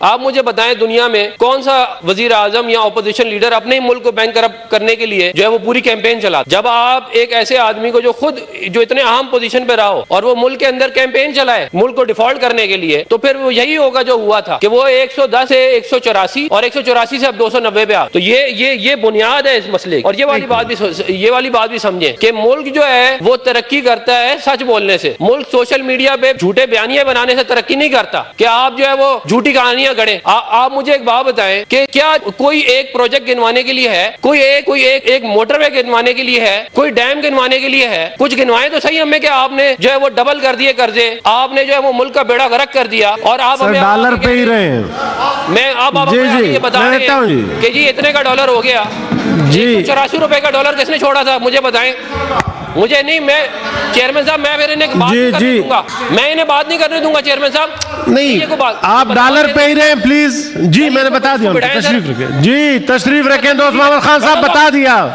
آپ مجھے بتائیں دنیا میں کون سا وزیر اعظم یا اپوزیشن لیڈر اپنے ملک کو بینک کرپٹ کرنے کے لیے جو ہے وہ پوری کیمپین چلا؟ جب آپ ایک ایسے آدمی کو جو اتنے اہم پوزیشن پہ رہا ہو اور وہ ملک کے اندر کیمپین چلائے ملک کو ڈیفالٹ کرنے کے لیے، تو پھر وہ یہی ہوگا جو ہوا تھا کہ وہ 110 سے 184 اور 184 سے اب 290 پہ آ. تو یہ بنیاد ہے اس مسئلے کی. اور یہ والی بات بھی سمجھیں کہ ملک جو ہے وہ ترقی کرتا ہے سچ بولنے سے. ملک سوشل میڈیا پہ جھوٹے بیانیے بنانے سے ترقی نہیں کرتا کہ آپ جو ہے وہ جھوٹی کہانیاں گڑیں. آپ مجھے ایک بات بتائیں کہ کیا کوئی ایک پروجیکٹ گنوانے کے لیے ہے، کوئی ایک موٹر وے گنوانے کے لیے ہے، کوئی ڈیم گنوانے کے لیے ہے؟ کچھ گنوائے تو صحیح ہمیں کہ آپ نے جو ہے وہ ڈبل کر دیے قرضے، آپ نے جو ہے وہ ملک کا بیڑا غرق کر دیا. اور آپ ہمیں ڈالر پہ ہی رہے ہیں. میں آپ یہ بتا رہے ہیں کہ جی اتنے کا ڈالر ہو گیا. 184 کا ڈالر کس نے چھوڑا تھا مجھے بتائیں. مجھے نہیں، میں چیئرمین صاحب میں پھر انہیں بات نہیں کرنے دوں گا، میں انہیں بات نہیں کرنے دوں گا چیئرمین صاحب. نہیں آپ ڈالر پہ ہی رہیں پلیز. جی میں نے بتا دیا، تشریف رکھیں. جی تشریف رکھیں دوست محمد خان صاحب، بتا دیا.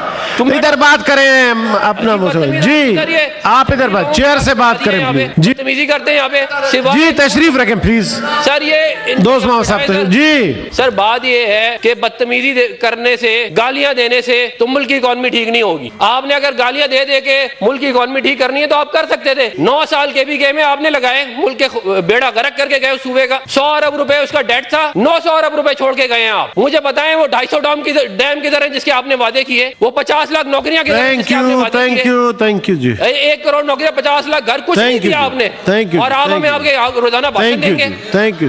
ادھر بات کریں اپنا. جی آپ ادھر بات، چیئر سے بات کریں پلیز. جی تمیزی کرتے ہیں یہاں پہ. جی تشریف رکھیں پلیز. سر یہ دوست محمد صاحب جی سر بات یہ ہے کہ بدتمیزی کرنے سے، گالیاں دینے سے تو ملک کی اکانومی ٹھیک نہیں ہوگی. آپ نے اگر گالیاں دے دے کے ملک کی اکانومی ٹھیک کرنی ہے تو آپ کر سکتے تھے. 9 سال کے بھی گئے میں آپ نے لگائے، ملک کے بیڑا غرق کر کے گئے اس صوبے کا. 100 ارب روپے اس کا ڈیٹ تھا، 900 ارب روپے چھوڑ کے گئے ہیں آپ. مجھے بتائیں وہ 250 ڈیم کی طرح جس کے آپ نے وعدے کیے، وہ 50 لاکھ نوکریاں کی طرح جس کے آپ نے وعدے کیے. تھینک یو جی. 1 کروڑ نوکریاں، 50 لاکھ گھر، کچھ نہیں کیا آپ نے. اور آپ ہمیں آپ کے روزانہ بھاشن دیں گے. Thank you.